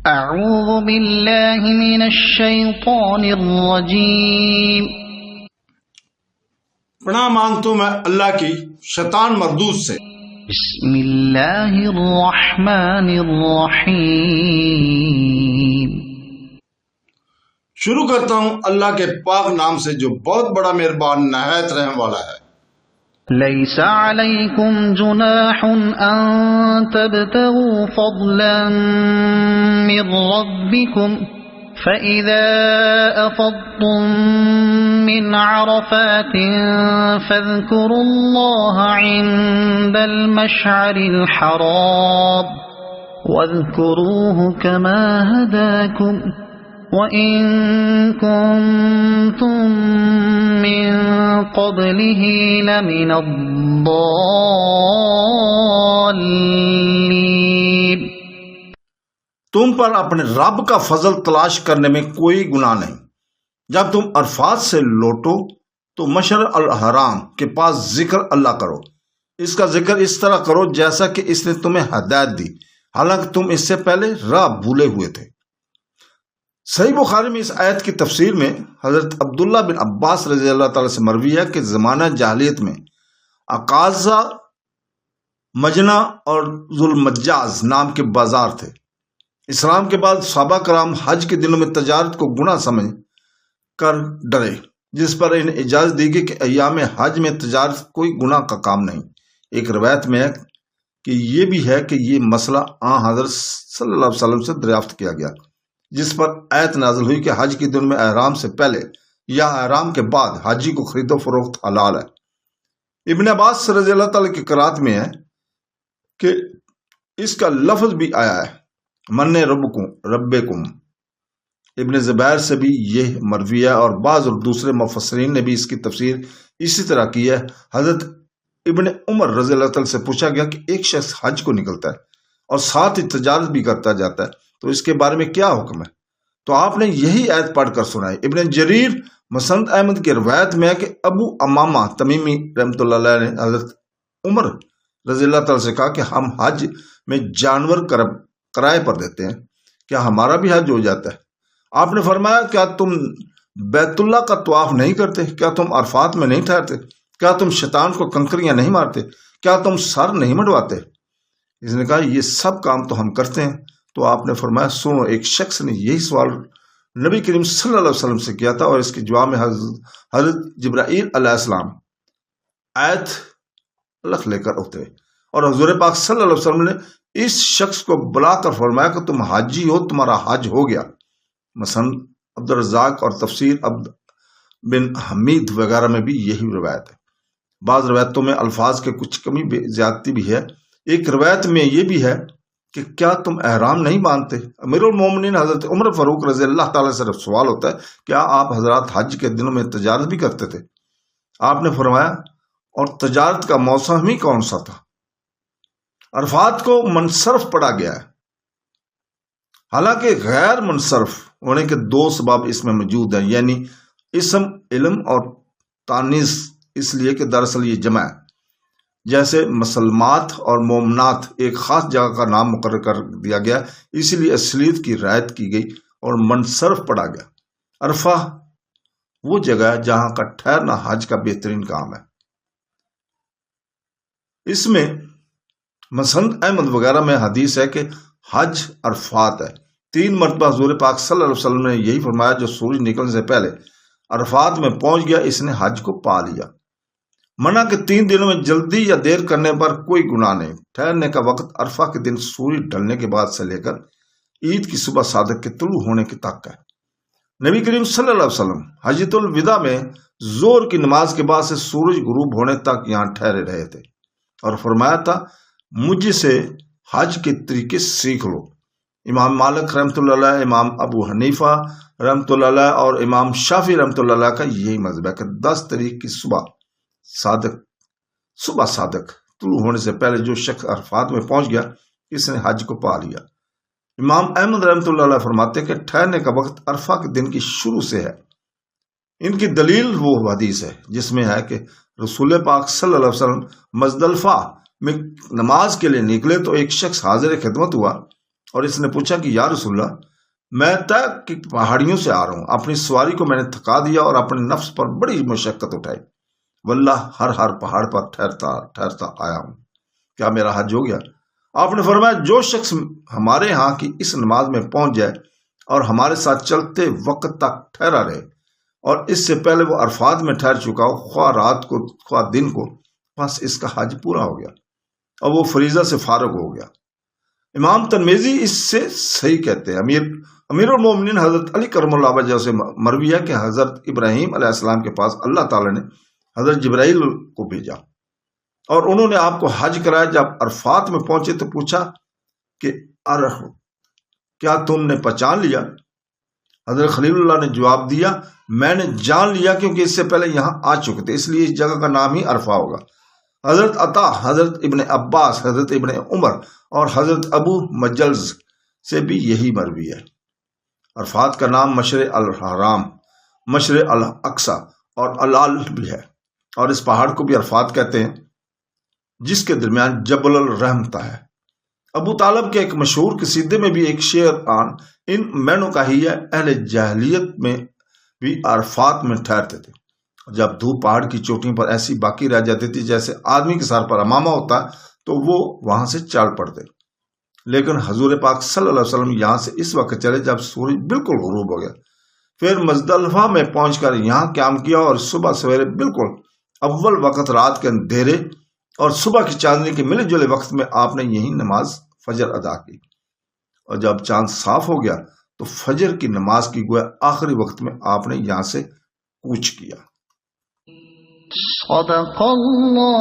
اعوذ باللہ من الشیطان الرجیم۔ پناہ مانگتا ہوں میں اللہ کی شیطان مردود سے۔ بسم اللہ الرحمن الرحیم۔ شروع کرتا ہوں اللہ کے پاک نام سے جو بہت بڑا مہربان نہایت رحم والا ہے۔ لیس علیکم جناح ان تبتغوا فضلا من ربکم فَإِذَا أَفَضْتُم مِّنْ عَرَفَاتٍ فَاذْكُرُوا اللَّهَ عِندَ الْمَشْعَرِ الْحَرَامِ وَاذْكُرُوهُ كَمَا هَدَاكُمْ وَإِن كُنتُم مِّن قَبْلِهِ لَمِنَ الضَّالِّينَ۔ تم پر اپنے رب کا فضل تلاش کرنے میں کوئی گناہ نہیں۔ جب تم عرفات سے لوٹو تو مشعر الحرام کے پاس ذکر اللہ کرو۔ اس کا ذکر اس طرح کرو جیسا کہ اس نے تمہیں ہدایت دی، حالانکہ تم اس سے پہلے راہ بھولے ہوئے تھے۔ صحیح بخاری میں اس آیت کی تفسیر میں حضرت عبداللہ بن عباس رضی اللہ تعالی سے مروی ہے کہ زمانہ جاہلیت میں عکاظہ، مجنہ اور ذوالمجاز نام کے بازار تھے۔ اسلام کے بعد صحابہ کرام حج کے دنوں میں تجارت کو گناہ سمجھ کر ڈرے، جس پر انہیں اجازت دی گئی کہ ایام حج میں تجارت کوئی گناہ کا کام نہیں۔ ایک روایت میں ہے کہ یہ بھی ہے کہ یہ مسئلہ حضرت صلی اللہ علیہ وسلم سے دریافت کیا گیا، جس پر آیت نازل ہوئی کہ حج کے دن میں احرام سے پہلے یا احرام کے بعد حاجی کو خرید و فروخت حلال ہے۔ ابن عباس رضی اللہ تعالی کی قرات میں ہے کہ اس کا لفظ بھی آیا ہے من ربکم۔ ابن زبیر سے بھی یہ مروی ہے اور بعض اور دوسرے مفسرین نے بھی اس کی تفسیر اسی طرح کی ہے۔ حضرت ابن عمر رضی اللہ تعالی سے پوچھا گیا کہ ایک شخص حج کو نکلتا ہے اور ساتھ ہی تجارت بھی کرتا جاتا ہے تو اس کے بارے میں کیا حکم ہے؟ تو آپ نے یہی آیت پڑھ کر سنائی۔ ابن جریر مسند احمد کی روایت میں ہے کہ ابو امامہ تمیمی رحمۃ اللہ علیہ نے حضرت عمر رضی اللہ تعالی سے کہا کہ ہم حج میں جانور کرائے پر دیتے ہیں، کیا ہمارا بھی حج ہو جاتا ہے؟ آپ نے فرمایا کیا تم بیت اللہ کا طواف نہیں کرتے؟ کیا تم عرفات میں نہیں ٹھہرتے؟ کیا تم شیطان کو کنکریاں نہیں مارتے؟ کیا تم سر نہیں منڈواتے؟ اس نے کہا یہ سب کام تو ہم کرتے ہیں۔ تو آپ نے فرمایا سنو، ایک شخص نے یہی سوال نبی کریم صلی اللہ علیہ وسلم سے کیا تھا اور اس کے جواب میں حضرت جبرائیل علیہ السلام آیت لکھ لے کر اترے اور حضور پاک صلی اللہ علیہ وسلم نے اس شخص کو بلا کر فرمایا کہ تم حاجی ہو، تمہارا حج ہو گیا۔ مثلا عبدالرزاق اور تفسیر عبد بن حمید وغیرہ میں بھی یہی روایت ہے۔ بعض روایتوں میں الفاظ کے کچھ کمی زیادتی بھی ہے۔ ایک روایت میں یہ بھی ہے کہ کیا تم احرام نہیں باندھتے؟ امیر المومنین حضرت عمر فاروق رضی اللہ تعالی سے سوال ہوتا ہے کیا آپ حضرات حج کے دنوں میں تجارت بھی کرتے تھے؟ آپ نے فرمایا اور تجارت کا موسم ہی کون سا تھا؟ عرفات کو منصرف پڑھا گیا ہے، حالانکہ غیر منصرف ہونے کے دو سبب اس میں موجود ہیں، یعنی اسم علم اور تانیث، اس لیے کہ دراصل یہ جمع ہے۔ جیسے مسلمات اور مومنات ایک خاص جگہ کا نام مقرر کر دیا گیا، اسی لیے اصلیت کی رعایت کی گئی اور منصرف پڑھا گیا۔ عرفہ وہ جگہ ہے جہاں کا ٹھہرنا حج کا بہترین کام ہے۔ اس میں مسند احمد وغیرہ میں حدیث ہے کہ حج عرفات ہے۔ 3 مرتبہ حضور پاک صلی اللہ علیہ وسلم نے یہی فرمایا جو سورج نکلنے سے پہلے عرفات میں پہنچ گیا اس نے حج کو پا لیا۔ منع کہ 3 دنوں میں جلدی یا دیر کرنے پر کوئی گناہ نہیں۔ ٹھہرنے کا وقت عرفہ کے دن سورج ڈھلنے کے بعد سے لے کر عید کی صبح صادق کے طلوع ہونے کے تک ہے۔ نبی کریم صلی اللہ علیہ وسلم حجۃ الوداع میں ظہر کی نماز کے بعد سے سورج غروب ہونے تک یہاں ٹھہرے رہے تھے اور فرمایا تھا مجھ سے حج کے طریقے سیکھ لو۔ امام مالک رحمۃ اللہ علیہ، امام ابو حنیفہ رحمۃ اللہ علیہ اور امام شافعی رحمۃ اللہ علیہ کا یہی مذہب ہے کہ 10 تاریخ کی صبح صادق طلوع ہونے سے پہلے جو شخص عرفات میں پہنچ گیا اس نے حج کو پا لیا۔ امام احمد رحمۃ اللہ علیہ فرماتے ہیں کہ ٹھہرنے کا وقت عرفہ کے دن کی شروع سے ہے۔ ان کی دلیل وہ حدیث ہے جس میں ہے کہ رسول پاک صلی اللہ علیہ وسلم مزدلفہ میں نماز کے لیے نکلے تو ایک شخص حاضر خدمت ہوا اور اس نے پوچھا کہ یا رسول اللہ، میں طے کی پہاڑیوں سے آ رہا ہوں، اپنی سواری کو میں نے تھکا دیا اور اپنے نفس پر بڑی مشقت اٹھائی، واللہ ہر پہاڑ پر ٹھہرتا آیا ہوں، کیا میرا حج ہو گیا؟ آپ نے فرمایا جو شخص ہمارے ہاں کی اس نماز میں پہنچ جائے اور ہمارے ساتھ چلتے وقت تک ٹھہرا رہے اور اس سے پہلے وہ عرفات میں ٹھہر چکا ہو، خواہ رات کو خواہ دن کو، بس اس کا حج پورا ہو گیا اور وہ فریضہ سے فارغ ہو گیا۔ امام ترمذی اس سے صحیح کہتے ہیں۔ امیر المومنین حضرت علی کرم اللہ وجہ سے مروی ہے کہ حضرت ابراہیم علیہ السلام کے پاس اللہ تعالی نے حضرت جبرائیل کو بھیجا اور انہوں نے آپ کو حج کرایا۔ جب عرفات میں پہنچے تو پوچھا کہ کیا تم نے پہچان لیا؟ حضرت خلیل اللہ نے جواب دیا، میں نے جان لیا، کیونکہ اس سے پہلے یہاں آ چکے تھے، اس لیے اس جگہ کا نام ہی عرفہ ہوگا۔ حضرت عطا، حضرت ابن عباس، حضرت ابن عمر اور حضرت ابو مجلز سے بھی یہی مروی ہے۔ عرفات کا نام مشرق الحرام، مشرق الاقصی اور الال بھی ہے، اور اس پہاڑ کو بھی عرفات کہتے ہیں جس کے درمیان جبل الرحمتہ ہے۔ ابو طالب کے ایک مشہور قصیدے میں بھی ایک شعر ان مینوں کا ہی ہے، اہل جاہلیت میں بھی عرفات میں ٹھہرتے تھے، جب دھوپ پہاڑ کی چوٹیوں پر ایسی باقی رہ جاتی تھی جیسے آدمی کے سر پر امامہ ہوتا ہے تو وہ وہاں سے چل پڑتے، لیکن حضور پاک صلی اللہ علیہ وسلم یہاں سے اس وقت چلے جب سورج بالکل غروب ہو گیا، پھر مزدلفہ میں پہنچ کر یہاں قیام کیا اور صبح سویرے بالکل اول وقت رات کے اندھیرے اور صبح کی چاندنی کے ملے جلے وقت میں آپ نے یہی نماز فجر ادا کی، اور جب چاند صاف ہو گیا تو فجر کی نماز کی گویا آخری وقت میں آپ نے یہاں سے کوچ کیا۔ صدق اللہ